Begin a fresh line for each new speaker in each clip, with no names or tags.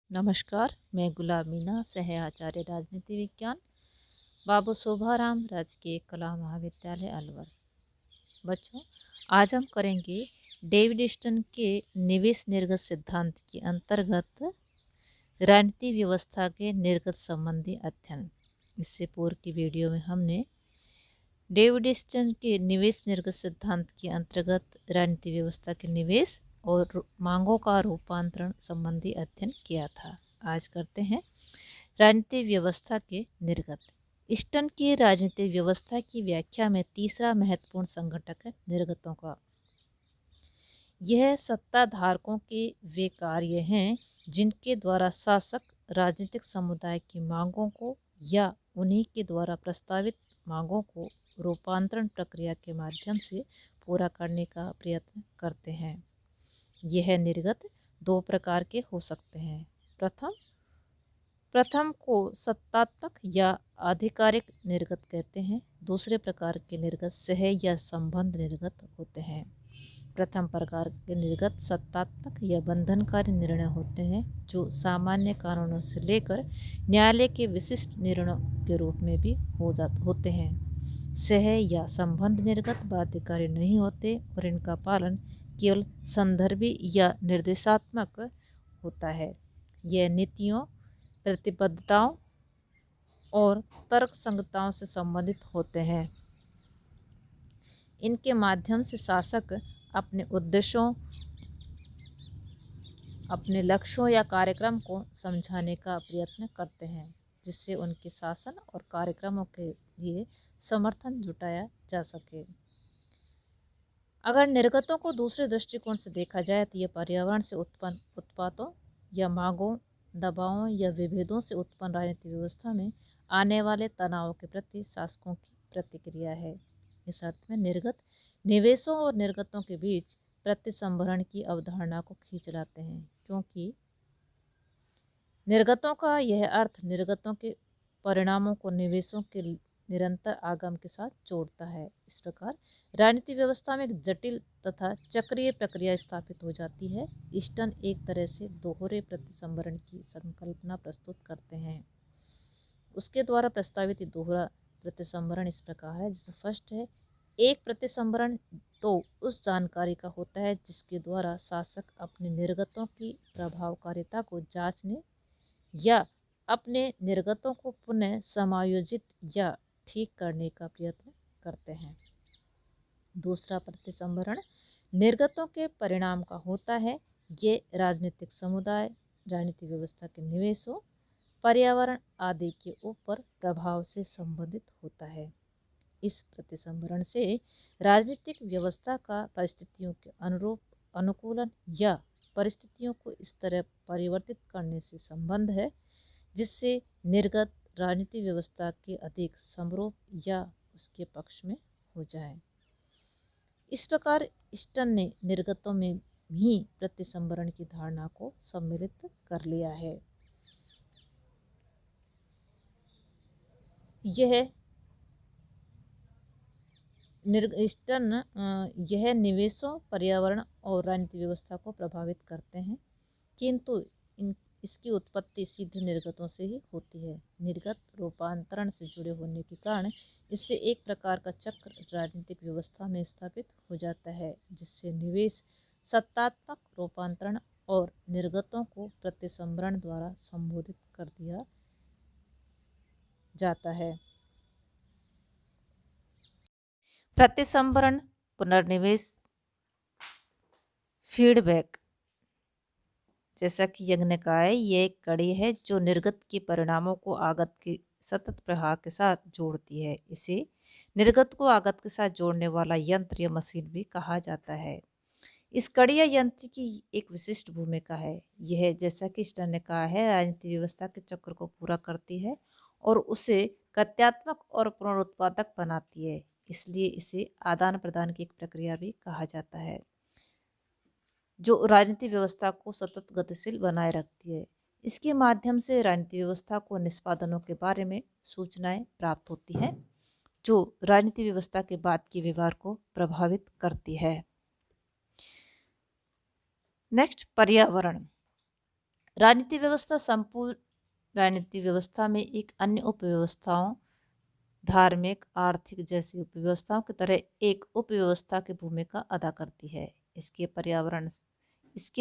नमस्कार, मैं गुलाब मीना, सह आचार्य राजनीति विज्ञान, बाबू शोभाराम राजकीय कला महाविद्यालय अलवर। बच्चों, आज हम करेंगे डेविड स्टन के निवेश निर्गत सिद्धांत के अंतर्गत राजनीति व्यवस्था के निर्गत संबंधी अध्ययन। इससे पूर्व की वीडियो में हमने डेविड स्टन के निवेश निर्गत सिद्धांत के अंतर्गत राजनीति व्यवस्था के निवेश और मांगों का रूपांतरण संबंधी अध्ययन किया था। आज करते हैं राजनीतिक व्यवस्था के निर्गत। स्टन की राजनीतिक व्यवस्था की व्याख्या में तीसरा महत्वपूर्ण संघटक है निर्गतों का। यह सत्ताधारकों के वे कार्य हैं जिनके द्वारा शासक राजनीतिक समुदाय की मांगों को या उन्हीं के द्वारा प्रस्तावित मांगों को रूपांतरण प्रक्रिया के माध्यम से पूरा करने का प्रयत्न करते हैं। यह निर्गत दो प्रकार के हो सकते हैं। प्रथम को सत्तात्मक या आधिकारिक निर्गत कहते हैं। दूसरे प्रकार के निर्गत सह या संबंध निर्गत होते हैं। प्रथम प्रकार के निर्गत सत्तात्मक या बंधनकारी निर्णय होते हैं जो सामान्य कानूनों से लेकर न्यायालय के विशिष्ट निर्णयों के रूप में भी होते हैं। सह या संबंध निर्गत बाध्यकारी नहीं होते और इनका पालन केवल संदर्भी या निर्देशात्मक होता है। यह नीतियों, प्रतिबद्धताओं और तर्क संगतताओं से संबंधित होते हैं। इनके माध्यम से शासक अपने उद्देश्यों, अपने लक्ष्यों या कार्यक्रम को समझाने का प्रयत्न करते हैं जिससे उनके शासन और कार्यक्रमों के लिए समर्थन जुटाया जा सके। अगर निर्गतों को दूसरे दृष्टिकोण से देखा जाए तो ये पर्यावरण से उत्पन्न उत्पातों या मांगों, दबावों या विभेदों से उत्पन्न राजनीतिक व्यवस्था में आने वाले तनावों के प्रति शासकों की प्रतिक्रिया है। इस अर्थ में निर्गत निवेशों और निर्गतों के बीच प्रतिसंभरण की अवधारणा को खींच लाते हैं, क्योंकि निर्गतों का यह अर्थ निर्गतों के परिणामों को निवेशों के निरंतर आगम के साथ जोड़ता है। इस प्रकार राजनीतिक व्यवस्था में एक जटिल तथा चक्रीय प्रक्रिया स्थापित हो जाती है। स्टन एक तरह से दोहरे प्रतिसंभरण की संकल्पना प्रस्तुत करते हैं। उसके द्वारा प्रस्तावित दोहरा प्रतिसंभरण इस प्रकार है, जिसमें फर्स्ट है, एक प्रतिसंभरण तो उस जानकारी का होता है जिसके द्वारा शासक अपने निर्गतों की प्रभावकारिता को जांचने या अपने निर्गतों को पुनः समायोजित या ठीक करने का प्रयत्न करते हैं। दूसरा प्रतिसंभरण निर्गतों के परिणाम का होता है। ये राजनीतिक समुदाय, राजनीतिक व्यवस्था के निवेशों, पर्यावरण आदि के ऊपर प्रभाव से संबंधित होता है। इस प्रतिसंभरण से राजनीतिक व्यवस्था का परिस्थितियों के अनुरूप अनुकूलन या परिस्थितियों को इस तरह परिवर्तित करने से संबंध है जिससे निर्गत राजनीतिक व्यवस्था के अधिक समरूप या उसके पक्ष में हो जाए। इस प्रकार स्टन ने निर्गतों में भी प्रतिसंभरण की धारणा को सम्मिलित कर लिया है। यह निवेशों, पर्यावरण और राजनीतिक व्यवस्था को प्रभावित करते हैं, किंतु इसकी उत्पत्ति सीधे निर्गतों से ही होती है। निर्गत रूपांतरण से जुड़े होने के कारण इससे एक प्रकार का चक्र राजनीतिक व्यवस्था में स्थापित हो जाता है, जिससे निवेश, सत्तात्मक रूपांतरण और निर्गतों को प्रतिसंभरण द्वारा संबोधित कर दिया जाता है। प्रतिसंभरण, पुनर्निवेश, फीडबैक जैसा कि यज्ञनिकाय ये एक कड़ी है जो निर्गत के परिणामों को आगत के सतत प्रवाह के साथ जोड़ती है। इसे निर्गत को आगत के साथ जोड़ने वाला यंत्र या मशीन भी कहा जाता है। इस कड़ी या यंत्र की एक विशिष्ट भूमिका है। यह, जैसा कि स्टन ने कहा है, राजनीतिक व्यवस्था के चक्र को पूरा करती है और उसे कथ्यात्मक और पुनरुत्पादक बनाती है। इसलिए इसे आदान प्रदान की एक प्रक्रिया भी कहा जाता है जो राजनीतिक व्यवस्था को सतत गतिशील बनाए रखती है। इसके माध्यम से राजनीतिक व्यवस्था को निष्पादनों के बारे में सूचनाएं प्राप्त होती हैं जो राजनीतिक व्यवस्था के बाद के व्यवहार को प्रभावित करती है। नेक्स्ट, पर्यावरण। राजनीति व्यवस्था संपूर्ण राजनीति व्यवस्था में एक अन्य उपव्यवस्थाओं, धार्मिक, आर्थिक जैसी उपव्यवस्थाओं की तरह एक उपव्यवस्था की भूमिका अदा करती है। इसके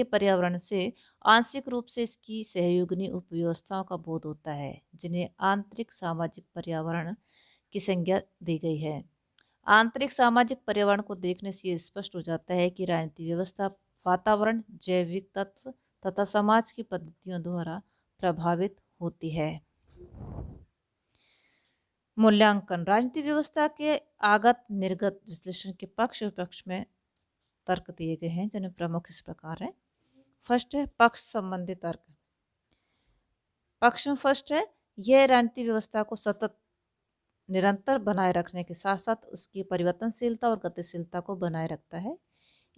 पर्यावरण से आंशिक रूप से इसकी सहयोगिनी उपव्यवस्थाओं का बोध होता है, जिन्हें आंतरिक सामाजिक पर्यावरण की संज्ञा दी गई है। आंतरिक सामाजिक पर्यावरण को देखने से ये स्पष्ट हो जाता है कि राजनीतिक व्यवस्था वातावरण, जैविक तत्व तथा समाज की पद्धतियों द्वारा प्रभावित होती है। मूल्यांकन। राजनीतिक व्यवस्था के आगत निर्गत विश्लेषण के पक्ष विपक्ष में तर्क दिए गए हैं, जिनमें प्रमुख इस प्रकार है। फर्स्ट है पक्ष संबंधी तर्क। पक्ष में फर्स्ट है, यह राजनीतिक व्यवस्था को सतत निरंतर बनाए रखने के साथ साथ उसकी परिवर्तनशीलता और गतिशीलता को बनाए रखता है।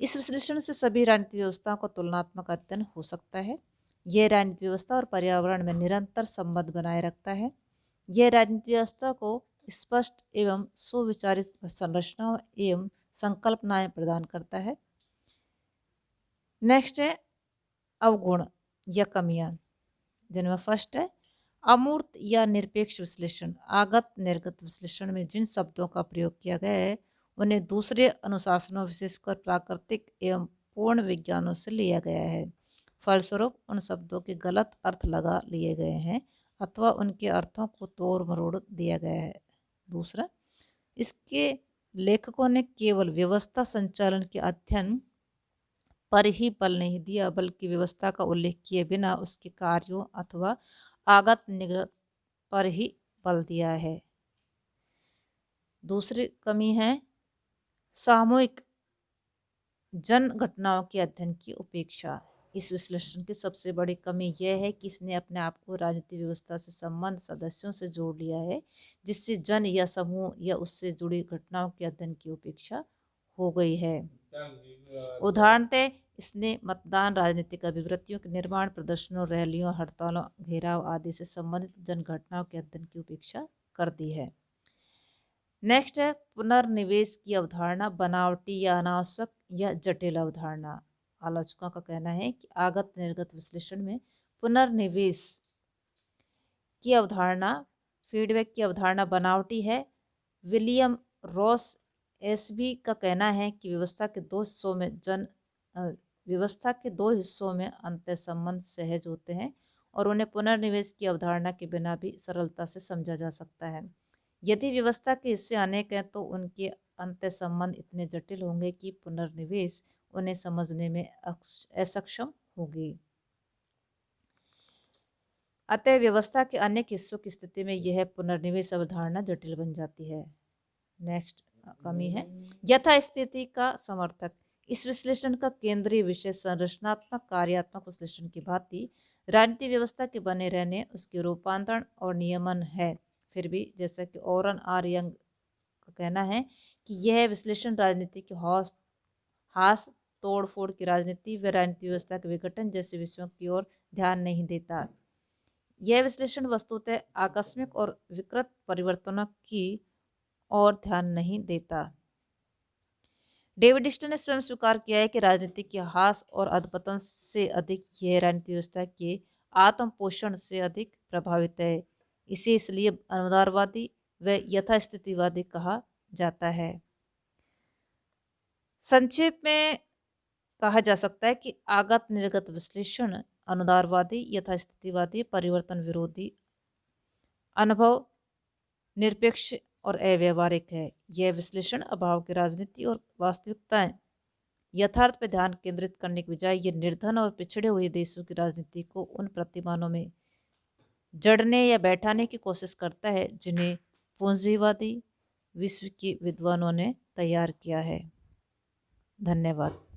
इस विश्लेषण से सभी राजनीतिक व्यवस्थाओं का तुलनात्मक अध्ययन हो सकता है। यह राजनीतिक व्यवस्था और पर्यावरण में निरंतर संबंध बनाए रखता है। यह राजनीतिक व्यवस्था को स्पष्ट एवं सुविचारित संरचनाओं एवं संकल्पनाएं प्रदान करता है। नेक्स्ट है अवगुण या कमियां, जिनमें फर्स्ट है अमूर्त या निरपेक्ष विश्लेषण। आगत निर्गत विश्लेषण में जिन शब्दों का प्रयोग किया गया है उन्हें दूसरे अनुशासनों, विशेषकर प्राकृतिक एवं पूर्ण विज्ञानों से लिया गया है। फलस्वरूप उन शब्दों के गलत अर्थ लगा लिए गए हैं अथवा उनके अर्थों को तोड़ मरोड़ दिया गया है। दूसरा, इसके लेखकों ने केवल व्यवस्था संचालन के अध्ययन पर ही बल नहीं दिया, बल्कि व्यवस्था का उल्लेख किए बिना उसके कार्यों अथवा आगत निर्गत पर ही बल दिया है। दूसरी कमी है सामूहिक जन घटनाओं के अध्ययन की उपेक्षा। इस विश्लेषण की सबसे बड़ी कमी यह है कि इसने अपने आप को राजनीतिक व्यवस्था से संबंध सदस्यों से जोड़ लिया है, जिससे जन या समूह या उससे जुड़ी घटनाओं के अध्ययन की उपेक्षा हो गई है। उदाहरणतः इसने मतदान, राजनीतिक अभिवृत्तियों के निर्माण, प्रदर्शनों, रैलियों, हड़तालों, घेराव आदि से संबंधित जन घटनाओं के अध्ययन की उपेक्षा कर दी है। नेक्स्ट है पुनर्निवेश की अवधारणा, बनावटी या अनावश्यक या जटिल अवधारणा। आलोचकों का कहना है कि आगत निर्गत विश्लेषण में पुनर्निवेश की अवधारणा, फीडबैक की अवधारणा बनावटी है। विलियम रॉस एसबी का कहना है कि व्यवस्था के दो हिस्सों में अंतर संबंध सहज होते हैं और उन्हें पुनर्निवेश की अवधारणा के बिना भी सरलता से समझा जा सकता है। यदि व्यवस्था के हिस्से अनेक हैं तो उनके अंतर संबंध इतने जटिल होंगे कि पुनर्निवेश उन्हें समझने में असक्षम होगी। अतः व्यवस्था के अनेक हिस्सों की स्थिति में यह पुनर्निवेश अवधारणा जटिल बन जाती है। नेक्स्ट कमी है यथास्थिति का समर्थक। इस विश्लेषण का केंद्रीय विषय संरचनात्मक कार्यात्मक विश्लेषण की भांति राजनीतिक व्यवस्था के बने रहने, उसके रूपांतरण और नियमन है। फिर भी जैसा कि ओरन आर यंग का कहना है कि यह विश्लेषण राजनीति के हास तोड़फोड़ की राजनीति व राजनीतिक व्यवस्था के विघटन जैसे विषयों की ओर ध्यान नहीं देता। यह विश्लेषण वस्तुतः आकस्मिक और विकृत परिवर्तनों की और ध्यान नहीं देता। डेविड स्टन ने स्वयं स्वीकार किया है कि राजनीति के हास और अधपतन से अधिक यह राजनीतिक व्यवस्था के आत्म पोषण से अधिक प्रभावित है। इसे इसलिए अनुदारवादी व यथास्थितिवादी कहा जाता है। संक्षेप में कहा जा सकता है कि आगत निर्गत विश्लेषण अनुदारवादी, यथास्थितिवादी, परिवर्तन विरोधी, अनुभव निरपेक्ष और अव्यावहारिक है। यह विश्लेषण अभाव की राजनीति और वास्तविकताएं यथार्थ पर ध्यान केंद्रित करने के बजाय ये निर्धन और पिछड़े हुए देशों की राजनीति को उन प्रतिमानों में जड़ने या बैठाने की कोशिश करता है जिन्हें पूंजीवादी विश्व के विद्वानों ने तैयार किया है। धन्यवाद।